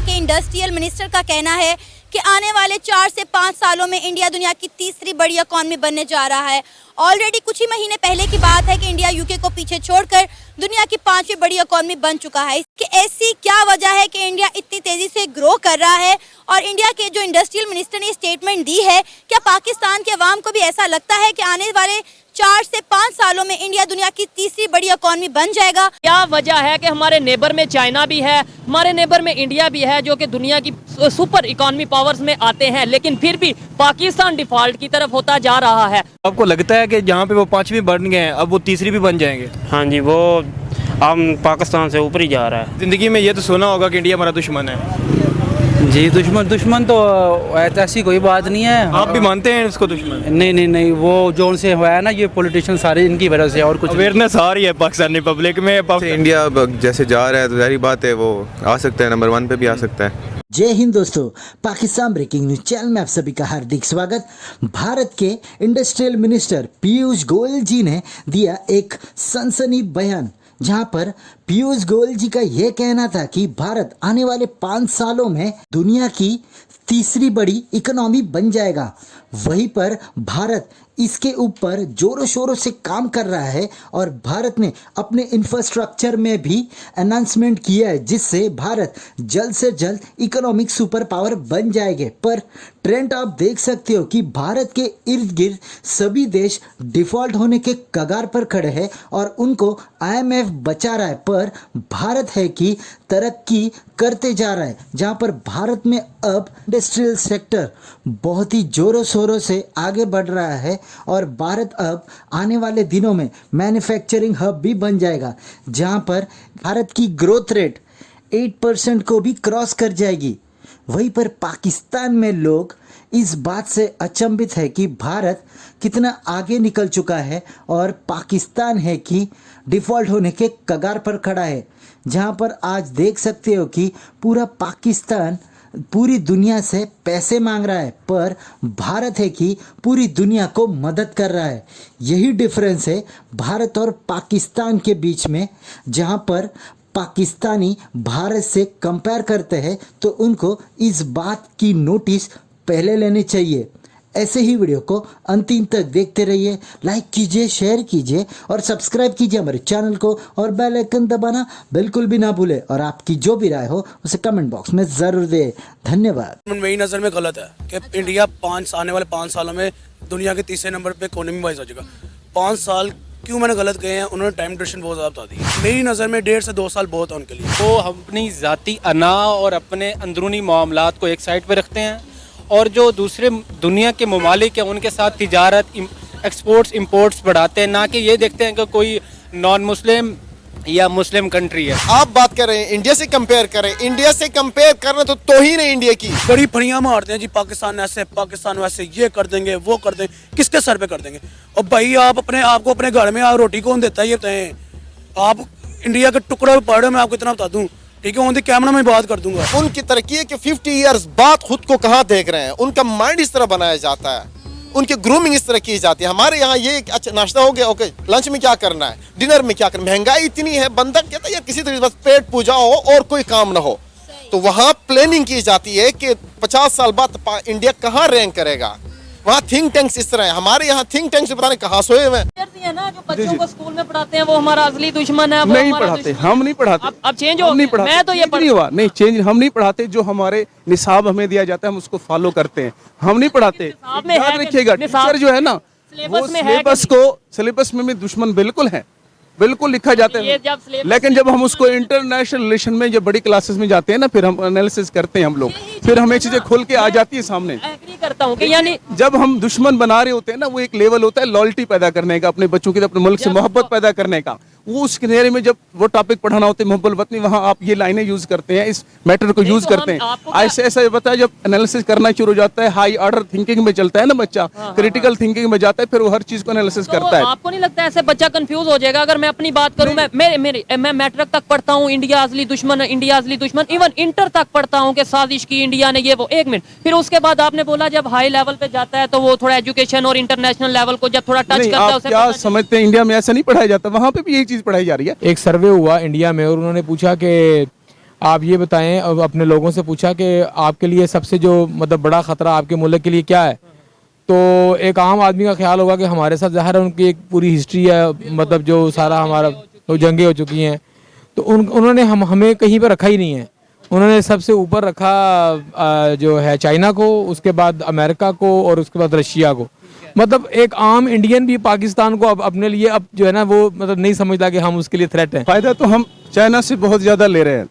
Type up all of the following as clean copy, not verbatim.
के industrial minister का कहना है कि आने वाले 4 से 5 सालों में इंडिया दुनिया की तीसरी बड़ी इकॉनमी बनने जा रहा है। ऑलरेडी कुछ ही महीने पहले की बात है कि इंडिया यूके को पीछे छोड़कर दुनिया की 5वीं बड़ी इकॉनमी बन चुका है। इसकी ऐसी क्या वजह है कि इंडिया इतनी तेजी से ग्रो कर रहा है? और इंडिया के जो इंडस्ट्रियल मिनिस्टर ने स्टेटमेंट दी है, क्या पाकिस्तान के अवाम को भी ऐसा लगता है कि आने वाले 4 से 5 सालों में इंडिया दुनिया की तीसरी बड़ी इकॉनमी बन जाएगा? क्या वजह है कि हमारे नेबर में चाइना भी है, हमारे नेबर में इंडिया भी है, जो कि दुनिया की सुपर इकॉनमी पावर्स में आते हैं, लेकिन फिर भी पाकिस्तान डिफॉल्ट की तरफ होता जा रहा है। आपको लगता है कि जहाँ पे वो 5वीं बन गए हैं, अब वो तीसरी भी बन जाएंगे? हाँ जी, वो हम पाकिस्तान से ऊपर ही जा रहा है। जिंदगी में ये तो सुना होगा कि इंडिया हमारा दुश्मन है। जी, दुश्मन तो ऐसी कोई बात नहीं है। आप भी मानते हैं उसको दुश्मन? नहीं, वो जो उनसे हुआ है ना, ये पॉलिटिशियन सारे इनकी वजह से, और कुछ अवेयरनेस आ रही है पाकिस्तानी पब्लिक में। इंडिया जैसे जा रहा है तो जाहिर बात है वो आ सकता है, नंबर 1 पे भी आ सकता है। जय हिंद दोस्तों, पाकिस्तान ब्रेकिंग न्यूज चैनल में आप सभी का हार्दिक स्वागत। भारत के इंडस्ट्रियल मिनिस्टर पीयूष गोयल जी ने दिया एक सनसनी बयान, जहां पर पीयूष गोयल जी का यह कहना था कि भारत आने वाले 5 सालों में दुनिया की तीसरी बड़ी इकोनॉमी बन जाएगा। वहीं पर भारत इसके ऊपर जोरों शोरों से काम कर रहा है और भारत ने अपने इंफ्रास्ट्रक्चर में भी अनाउंसमेंट किया है, जिससे भारत जल्द से जल्द इकोनॉमिक सुपर पावर बन जाएंगे। पर ट्रेंड आप देख सकते हो कि भारत के इर्द गिर्द सभी देश डिफॉल्ट होने के कगार पर खड़े हैं और उनको IMF बचा रहा है, पर भारत है कि तरक्की करते जा रहा है, जहां पर भारत में अब इंडस्ट्रियल सेक्टर बहुत ही जोरों शोरों से आगे बढ़ रहा है और भारत अब आने वाले दिनों में मैन्युफैक्चरिंग हब भी बन जाएगा, जहां पर भारत की ग्रोथ रेट 8% को भी क्रॉस कर जाएगी। वहीं पर पाकिस्तान में लोग इस बात से अचंभित है कि भारत कितना आगे निकल चुका है और पाकिस्तान है कि डिफ़ॉल्ट होने के कगार पर खड़ा है, जहां पर आज देख सकते हो कि पूरा पाकिस्तान पूरी दुनिया से पैसे मांग रहा है, पर भारत है कि पूरी दुनिया को मदद कर रहा है। यही डिफरेंस है भारत और पाकिस्तान के बीच में, जहां पर पाकिस्तानी भारत से कंपेयर करते हैं तो उनको इस बात की नोटिस पहले लेनी चाहिए। ऐसे ही वीडियो को अंतिम तक देखते रहिए, लाइक कीजिए, शेयर कीजिए और सब्सक्राइब कीजिए हमारे चैनल को और बेल आइकन दबाना बिल्कुल भी ना भूले और आपकी जो भी राय हो उसे कमेंट बॉक्स में ज़रूर दें। धन्यवाद। मेरी नज़र में गलत है कि इंडिया आने वाले 5 सालों में दुनिया के तीसरे नंबर पे इकोनॉमी वाइज हो जाएगा। 5 साल क्यों मैंने गलत गए हैं, उन्होंने टाइम ड्यूरेशन बहुत ज़्यादा बता दी। मेरी नज़र में 1.5 से 2 साल बहुत है उनके लिए। वो अपनी ज़ाती अना और अपने अंदरूनी मामलात को एक साइड पे रखते हैं और जो दूसरे दुनिया के ममालिक हैं उनके साथ तिजारत, एक्सपोर्ट्स इंपोर्ट्स बढ़ाते हैं, ना कि ये देखते हैं कि कोई नॉन मुस्लिम या मुस्लिम कंट्री है। आप बात कर रहे हैं इंडिया से कंपेयर करें, इंडिया से कंपेयर करना तो तौहीन है इंडिया की। बड़ी फड़ियाँ मारते हैं जी, पाकिस्तान ऐसे, पाकिस्तान वैसे, ये कर देंगे, वो कर देंगे। किसके सर पे कर देंगे? और भाई आप आपको अपने घर में रोटी कौन देता है? ये बताएं। आप इंडिया के टुकड़ा पड़ रहे, मैं आपको इतना बता दूं, ठीक है? उनके कैमरा में बात कर दूंगा। उनकी तरक्की है कि 50 ईयर्स बाद खुद को कहाँ देख रहे हैं, उनका माइंड इस तरह बनाया जाता है, उनकी ग्रूमिंग इस तरह की जाती है। हमारे यहाँ ये अच्छा नाश्ता हो गया, ओके, लंच में क्या करना है, डिनर में क्या करना है। महंगाई इतनी है, बंदा कहता है यार किसी तरह बस पेट पूजा हो और कोई काम ना हो, तो वहाँ प्लानिंग की जाती है कि 50 साल बाद इंडिया कहाँ रैंक करेगा। वहाँ थिंक टैंक्स इस तरह है, हमारे यहाँ थिंक टैंक्स पता नहीं कहाँ सोए हुए हैं। ना जो बच्चों को स्कूल में पढ़ाते हैं वो हमारा असली दुश्मन है। नहीं पढ़ाते, हम नहीं पढ़ाते। अब चेंज हो, नहीं पढ़ाते। मैं तो ये नहीं हुआ, नहीं चेंज हम नहीं पढ़ाते। जो हमारे निसाब हमें दिया जाता है हम उसको फॉलो करते हैं, हम नहीं पढ़ाते। याद रखिएगा, टीचर जो है ना वो सिलेबस में दुश्मन बिल्कुल है, बिल्कुल लिखा जाता है। लेकिन जब हम उसको इंटरनेशनल रिलेशन में जब बड़ी क्लासेस में जाते हैं ना, फिर हम एनालिसिस करते हैं हम लोग, फिर हमें चीजें खुल के आ जाती है सामने। एग्री करता हूं कि यानी जब हम दुश्मन बना रहे होते हैं ना, वो एक लेवल होता है लॉयल्टी पैदा करने का, अपने बच्चों की अपने मुल्क से मोहब्बत पैदा करने का। वो उस किनारे में जब वो टॉपिक पढ़ाना होता है मोहब्बत वतनी, वहाँ आप ये लाइनें यूज करते हैं, इस मैटर को यूज करते हैं। ऐसे ऐसा बता, जब एनालिसिस करना शुरू हो जाता है, हाई ऑर्डर थिंकिंग में चलता है ना बच्चा, क्रिटिकल थिंकिंग में जाता है, फिर वो हर चीज को एनालिसिस करता है। आपको नहीं लगता ऐसे बच्चा कंफ्यूज हो जाएगा? अगर मैं अपनी बात करूं, मैं मैट्रिक तक पढ़ता हूं, इंडिया असली दुश्मन, इंडिया असली दुश्मन, इवन इंटर तक पढ़ता हूं कि साजिश की इंडिया ने, ये वो। एक मिनट, फिर उसके बाद आपने बोला जब हाई लेवल पे जाता है तो वो थोड़ा एजुकेशन और इंटरनेशनल लेवल को जब थोड़ा टच करता है, उसे क्या समझते हैं इंडिया में ऐसा नहीं पढ़ाया जाता? वहाँ पे भी यही चीज पढ़ाई जा रही है। एक सर्वे हुआ इंडिया में और उन्होंने पूछा कि आप ये बताएं, अब अपने लोगों से पूछा कि आपके लिए सबसे जो मतलब बड़ा ख़तरा आपके मुल्क के लिए क्या है, तो एक आम आदमी का ख्याल होगा कि हमारे साथ ज़ाहिर है उनकी एक पूरी हिस्ट्री है, मतलब जो सारा हमारा तो जंगें हो चुकी हैं, तो उन्होंने हमें कहीं पर रखा ही नहीं है। उन्होंने सबसे ऊपर रखा जो है चाइना को, उसके बाद अमेरिका को और उसके बाद रशिया को। मतलब एक आम इंडियन भी पाकिस्तान को अब अपने लिए अब जो है ना वो मतलब नहीं समझता कि हम उसके लिए थ्रेट हैं। फ़ायदा तो हम चाइना से बहुत ज़्यादा ले रहे हैं,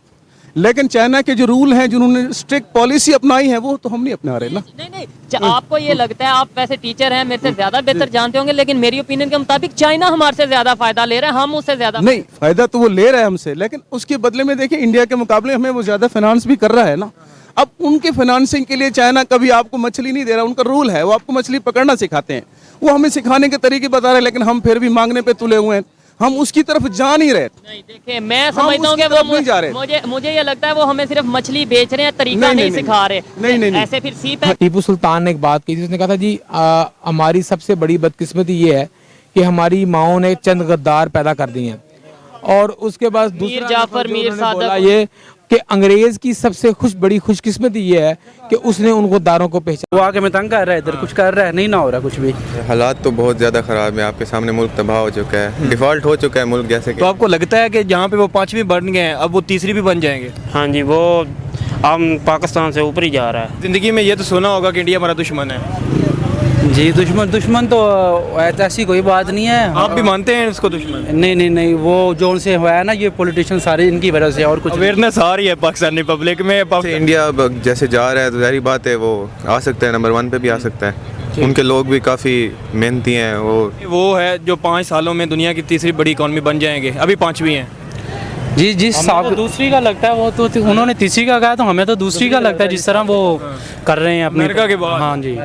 लेकिन चाइना के जो रूल हैं, जिन्होंने स्ट्रिक्ट पॉलिसी अपनाई है, वो तो हम नहीं अपना रहे ना। नहीं, आपको ये लगता है, आप वैसे टीचर हैं, मेरे से ज्यादा बेहतर जानते होंगे, लेकिन मेरी ओपिनियन के मुताबिक चाइना हमारे से ज्यादा फायदा ले रहा है, हम उससे ज्यादा नहीं, फायदा तो वो ले रहा है हमसे, लेकिन उसके बदले में देखिए इंडिया के मुकाबले हमें वो ज्यादा फाइनेंस भी कर रहा है ना। अब उनके फाइनेंसिंग के लिए चाइना कभी आपको मछली नहीं दे रहा, उनका रूल है, वो आपको मछली पकड़ना सिखाते हैं, वो हमें सिखाने के तरीके बता रहे हैं, लेकिन हम फिर भी मांगने पे तुले हुए हैं, हम उसकी तरफ जा नहीं रहे। नहीं, देखिए मैं समझता हूँ कि वो मुझे ये लगता है वो हमें सिर्फ मछली बेच रहे हैं, तरीका नहीं सिखा रहे। नहीं, ऐसे फिर सीप है। टीपू सुल्तान ने एक बात कही थी, उसने कहा था जी हमारी सबसे बड़ी बदकिस्मती ये है कि हमारी माओं ने चंद गद्दार पैदा कर दिए हैं। और उसके बाद मीर जाफर, मीर सादक, ये कि अंग्रेज की सबसे बड़ी खुशकिस्मती ये है कि उसने उन गद्दारों को पहचाना। वो आके में तंग कर रहा है, इधर कुछ कर रहा है, नहीं ना हो रहा कुछ भी। हालात तो बहुत ज़्यादा ख़राब है, आपके सामने मुल्क तबाह हो चुका है, डिफ़ॉल्ट हो चुका है मुल्क जैसे कि। तो आपको लगता है कि जहाँ पे वो 5वीं बन गए हैं अब वो तीसरी भी बन जाएंगे? हाँ जी, वो हम पाकिस्तान से ऊपर ही जा रहा है। ज़िंदगी में ये तो सुना होगा कि इंडिया हमारा दुश्मन है। जी दुश्मन तो ऐसी कोई बात नहीं है। आप भी मानते हैं उसको दुश्मन? नहीं, वो जो उनसे हुआ है ना, ये पॉलिटिशियन सारे इनकी वजह से, और कुछ अवेयरनेस आ रही है पाकिस्तानी पब्लिक में। इंडिया अब जैसे जा रहा है तो जाहिर बात है वो आ सकता है, नंबर 1 पे भी आ सकता है। उनके लोग भी काफ़ी मेहनती हैं। वो है जो 5 सालों में दुनिया की तीसरी बड़ी इकॉनमी बन जाएंगे, अभी 5वीं हैं। जी जिस तो दूसरी का लगता है, वो तो उन्होंने तीसरी का कहा, तो हमें तो दूसरी का लगता है, जिस तरह वो कर रहे हैं अपने अमेरिका के बाद। हाँ जी,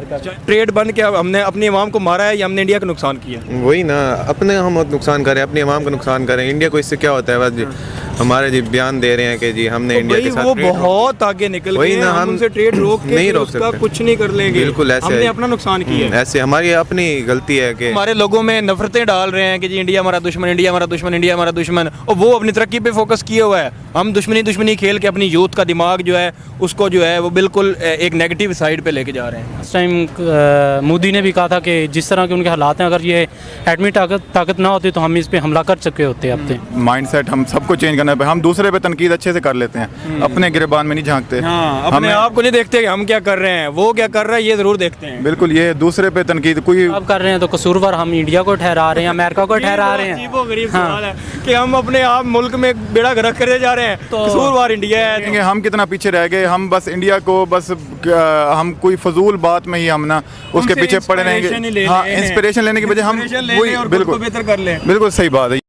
ट्रेड बंद किया, हमने अपनी अवाम को मारा है या हमने इंडिया को नुकसान किया? वही ना, अपने हम नुकसान करें, अपनी अवाम को नुकसान करें, इंडिया को इससे क्या होता है? बस हमारे जी बयान दे रहे हैं कि जी हमने इंडिया के साथ वो बहुत आगे निकल गए, हम उनसे ट्रेड रोक के नहीं रोक उसका सकते, कुछ नहीं कर लेंगे। बिल्कुल ऐसे हमने अपना नुकसान किया है। ऐसे हमारी अपनी गलती है कि हमारे लोगों में नफरतें डाल रहे हैं कि जी इंडिया हमारा दुश्मन, इंडिया हमारा दुश्मन, इंडिया हमारा दुश्मन, और वो अपनी तरक्की पे फोकस किए हुआ है। हम दुश्मनी खेल के अपनी यूथ का दिमाग जो है उसको जो है वो बिल्कुल एक नेगेटिव साइड पे लेके जा रहे हैं। इस टाइम मोदी ने भी कहा था कि जिस तरह के उनके हालात हैं, अगर ये एटमी ताकत ना होती तो हम इस पे हमला कर चुके होते अपने। माइंडसेट हम सबको चेंज करना है, हम दूसरे पे तनकीद अच्छे से कर लेते हैं, अपने गिरबान में नहीं झांकते। हाँ, अपने आप को नहीं देखते कि हम क्या कर रहे हैं, वो क्या कर रहा है ये जरूर देखते हैं। बिल्कुल, ये दूसरे पे तनकीद कोई अब कर रहे हैं तो कसूरवार हम इंडिया को ठहरा रहे हैं, अमेरिका को ठहरा रहे हैं। गरीब सवाल है कि हम अपने आप मुल्क में बेड़ा गर्क करते जा रहे हैं, तो कसूरवार इंडिया है। हम कितना पीछे रह गए, हम बस इंडिया को बस हम कोई फजूल बात में ही हम ना उसके पीछे पड़े रहेंगे। हाँ, इंस्पिरेशन लेने की बजाय हम वही बिल्कुल बेहतर कर लें। बिल्कुल सही बात है।